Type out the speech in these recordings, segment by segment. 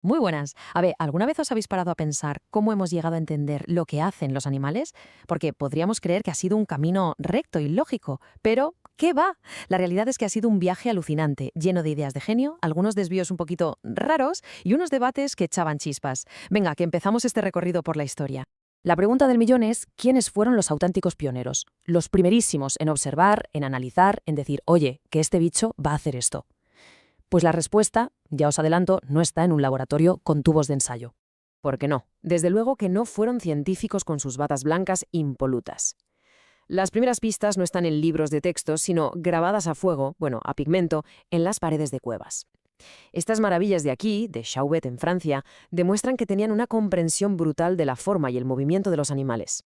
Muy buenas. A ver, ¿alguna vez os habéis parado a pensar cómo hemos llegado a entender lo que hacen los animales? Porque podríamos creer que ha sido un camino recto y lógico, pero ¿qué va? La realidad es que ha sido un viaje alucinante, lleno de ideas de genio, algunos desvíos un poquito raros y unos debates que echaban chispas. Venga, que empezamos este recorrido por la historia. La pregunta del millón es, ¿quiénes fueron los auténticos pioneros? Los primerísimos en observar, en analizar, en decir, oye, que este bicho va a hacer esto. Pues la respuesta, ya os adelanto, no está en un laboratorio con tubos de ensayo. ¿Por qué no? Desde luego que no fueron científicos con sus batas blancas impolutas. Las primeras pistas no están en libros de texto, sino grabadas a fuego, bueno, a pigmento, en las paredes de cuevas. Estas maravillas de aquí, de Chauvet en Francia, demuestran que tenían una comprensión brutal de la forma y el movimiento de los animales.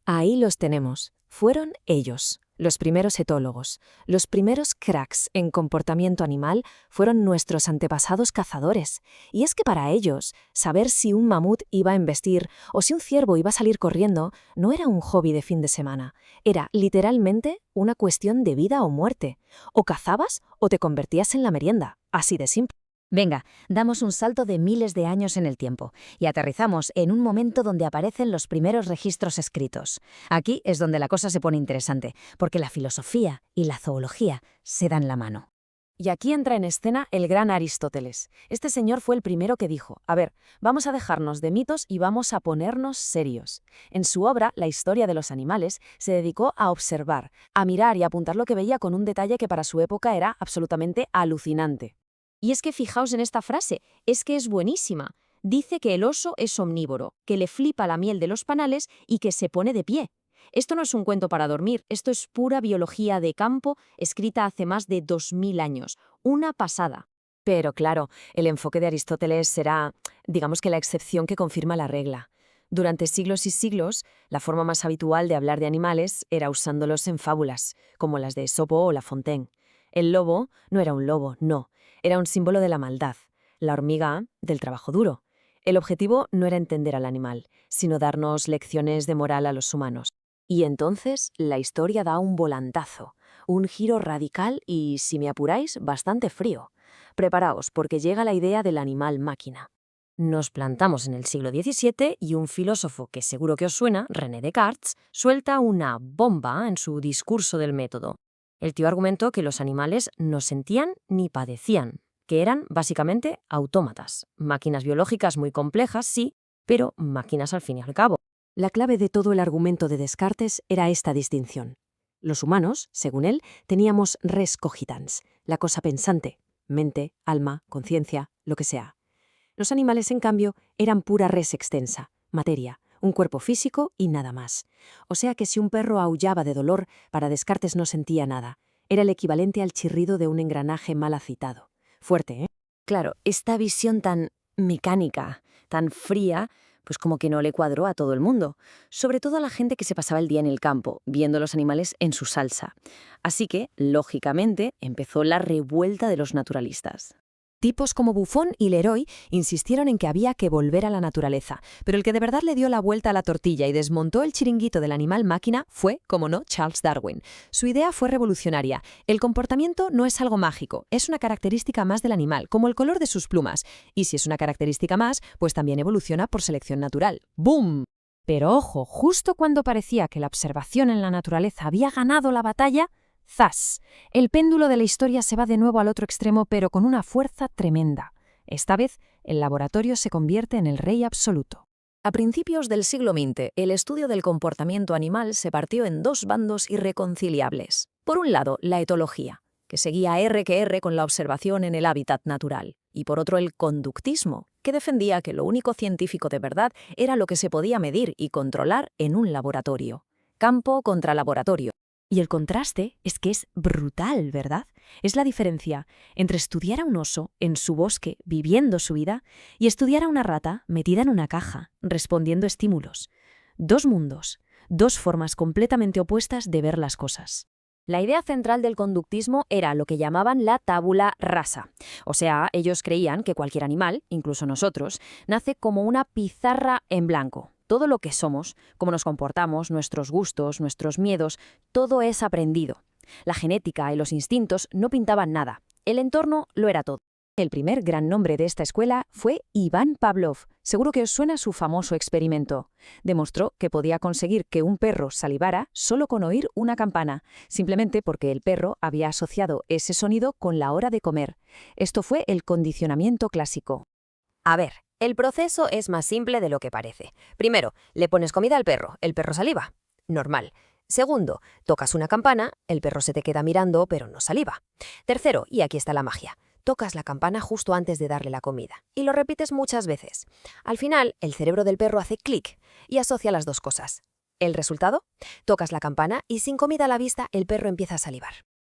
Ahí los tenemos. Fueron ellos, los primeros etólogos, los primeros cracks en comportamiento animal fueron nuestros antepasados cazadores. Y es que para ellos, saber si un mamut iba a embestir o si un ciervo iba a salir corriendo no era un hobby de fin de semana. Era literalmente una cuestión de vida o muerte. O cazabas o te convertías en la merienda. Así de simple. Venga, damos un salto de miles de años en el tiempo y aterrizamos en un momento donde aparecen los primeros registros escritos. Aquí es donde la cosa se pone interesante, porque la filosofía y la zoología se dan la mano. Y aquí entra en escena el gran Aristóteles. Este señor fue el primero que dijo, a ver, vamos a dejarnos de mitos y vamos a ponernos serios. En su obra, La historia de los animales, se dedicó a observar, a mirar y a apuntar lo que veía con un detalle que para su época era absolutamente alucinante. Y es que fijaos en esta frase, es que es buenísima. Dice que el oso es omnívoro, que le flipa la miel de los panales y que se pone de pie. Esto no es un cuento para dormir, esto es pura biología de campo escrita hace más de 2000 años. Una pasada. Pero claro, el enfoque de Aristóteles será, digamos que la excepción que confirma la regla. Durante siglos y siglos, la forma más habitual de hablar de animales era usándolos en fábulas, como las de Esopo o La Fontaine. El lobo no era un lobo, no, era un símbolo de la maldad, la hormiga del trabajo duro. El objetivo no era entender al animal, sino darnos lecciones de moral a los humanos. Y entonces la historia da un volantazo, un giro radical y, si me apuráis, bastante frío. Preparaos, porque llega la idea del animal máquina. Nos plantamos en el siglo XVII y un filósofo que seguro que os suena, René Descartes, suelta una bomba en su discurso del método. El tío argumentó que los animales no sentían ni padecían, que eran básicamente autómatas, máquinas biológicas muy complejas, sí, pero máquinas al fin y al cabo. La clave de todo el argumento de Descartes era esta distinción. Los humanos, según él, teníamos res cogitans, la cosa pensante, mente, alma, conciencia, lo que sea. Los animales, en cambio, eran pura res extensa, materia, un cuerpo físico y nada más. O sea que si un perro aullaba de dolor, para Descartes no sentía nada. Era el equivalente al chirrido de un engranaje mal acitado. Fuerte, ¿eh? Claro, esta visión tan mecánica, tan fría, pues como que no le cuadró a todo el mundo, sobre todo a la gente que se pasaba el día en el campo, viendo los animales en su salsa. Así que, lógicamente, empezó la revuelta de los naturalistas. Tipos como Buffon y Leroy insistieron en que había que volver a la naturaleza, pero el que de verdad le dio la vuelta a la tortilla y desmontó el chiringuito del animal máquina fue, como no, Charles Darwin. Su idea fue revolucionaria. El comportamiento no es algo mágico, es una característica más del animal, como el color de sus plumas. Y si es una característica más, pues también evoluciona por selección natural. ¡Bum! Pero ojo, justo cuando parecía que la observación en la naturaleza había ganado la batalla, ¡zas! El péndulo de la historia se va de nuevo al otro extremo, pero con una fuerza tremenda. Esta vez, el laboratorio se convierte en el rey absoluto. A principios del siglo XX, el estudio del comportamiento animal se partió en dos bandos irreconciliables. Por un lado, la etología, que seguía R que R con la observación en el hábitat natural, y por otro el conductismo, que defendía que lo único científico de verdad era lo que se podía medir y controlar en un laboratorio. Campo contra laboratorio. Y el contraste es que es brutal, ¿verdad? Es la diferencia entre estudiar a un oso en su bosque viviendo su vida y estudiar a una rata metida en una caja, respondiendo estímulos. Dos mundos, dos formas completamente opuestas de ver las cosas. La idea central del conductismo era lo que llamaban la tabula rasa. O sea, ellos creían que cualquier animal, incluso nosotros, nace como una pizarra en blanco. Todo lo que somos, cómo nos comportamos, nuestros gustos, nuestros miedos, todo es aprendido. La genética y los instintos no pintaban nada. El entorno lo era todo. El primer gran nombre de esta escuela fue Iván Pavlov. Seguro que os suena su famoso experimento. Demostró que podía conseguir que un perro salivara solo con oír una campana, simplemente porque el perro había asociado ese sonido con la hora de comer. Esto fue el condicionamiento clásico. A ver, el proceso es más simple de lo que parece. Primero, le pones comida al perro, el perro saliva. Normal. Segundo, tocas una campana, el perro se te queda mirando, pero no saliva. Tercero, y aquí está la magia, tocas la campana justo antes de darle la comida. Y lo repites muchas veces. Al final, el cerebro del perro hace clic y asocia las dos cosas. ¿El resultado? Tocas la campana y sin comida a la vista, el perro empieza a salivar.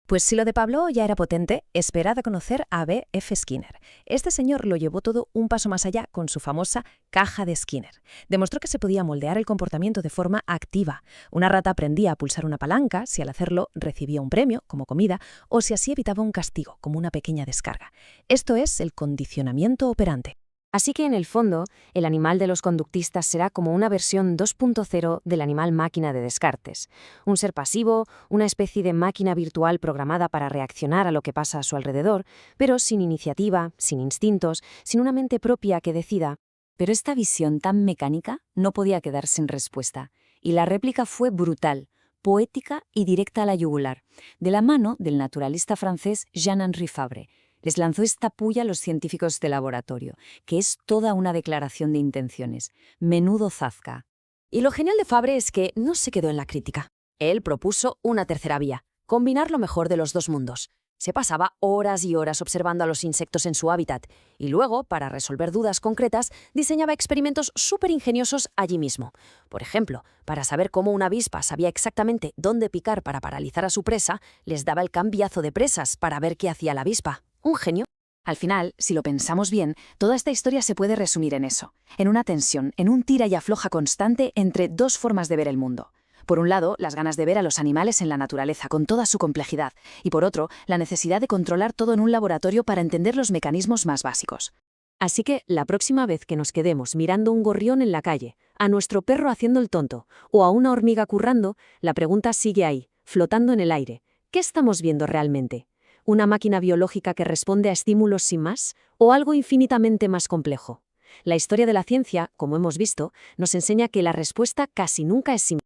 Pues si lo de Pavlov ya era potente, esperad a conocer a B. F. Skinner. Este señor lo llevó todo un paso más allá con su famosa caja de Skinner. Demostró que se podía moldear el comportamiento de forma activa. Una rata aprendía a pulsar una palanca si al hacerlo recibía un premio, como comida, o si así evitaba un castigo, como una pequeña descarga. Esto es el condicionamiento operante. Así que, en el fondo, el animal de los conductistas será como una versión 2.0 del animal máquina de Descartes. Un ser pasivo, una especie de máquina virtual programada para reaccionar a lo que pasa a su alrededor, pero sin iniciativa, sin instintos, sin una mente propia que decida. Pero esta visión tan mecánica no podía quedar sin respuesta, y la réplica fue brutal, poética y directa a la yugular, de la mano del naturalista francés Jean-Henri Fabre. Les lanzó esta puya a los científicos de laboratorio, que es toda una declaración de intenciones. Menudo zasca. Y lo genial de Fabre es que no se quedó en la crítica. Él propuso una tercera vía, combinar lo mejor de los dos mundos. Se pasaba horas y horas observando a los insectos en su hábitat y luego, para resolver dudas concretas, diseñaba experimentos súper ingeniosos allí mismo. Por ejemplo, para saber cómo una avispa sabía exactamente dónde picar para paralizar a su presa, les daba el cambiazo de presas para ver qué hacía la avispa. Un genio. Al final, si lo pensamos bien, toda esta historia se puede resumir en eso, en una tensión, en un tira y afloja constante entre dos formas de ver el mundo. Por un lado, las ganas de ver a los animales en la naturaleza con toda su complejidad, y por otro, la necesidad de controlar todo en un laboratorio para entender los mecanismos más básicos. Así que, la próxima vez que nos quedemos mirando un gorrión en la calle, a nuestro perro haciendo el tonto, o a una hormiga currando, la pregunta sigue ahí, flotando en el aire. ¿Qué estamos viendo realmente? ¿Una máquina biológica que responde a estímulos sin más? ¿O algo infinitamente más complejo? La historia de la ciencia, como hemos visto, nos enseña que la respuesta casi nunca es simple.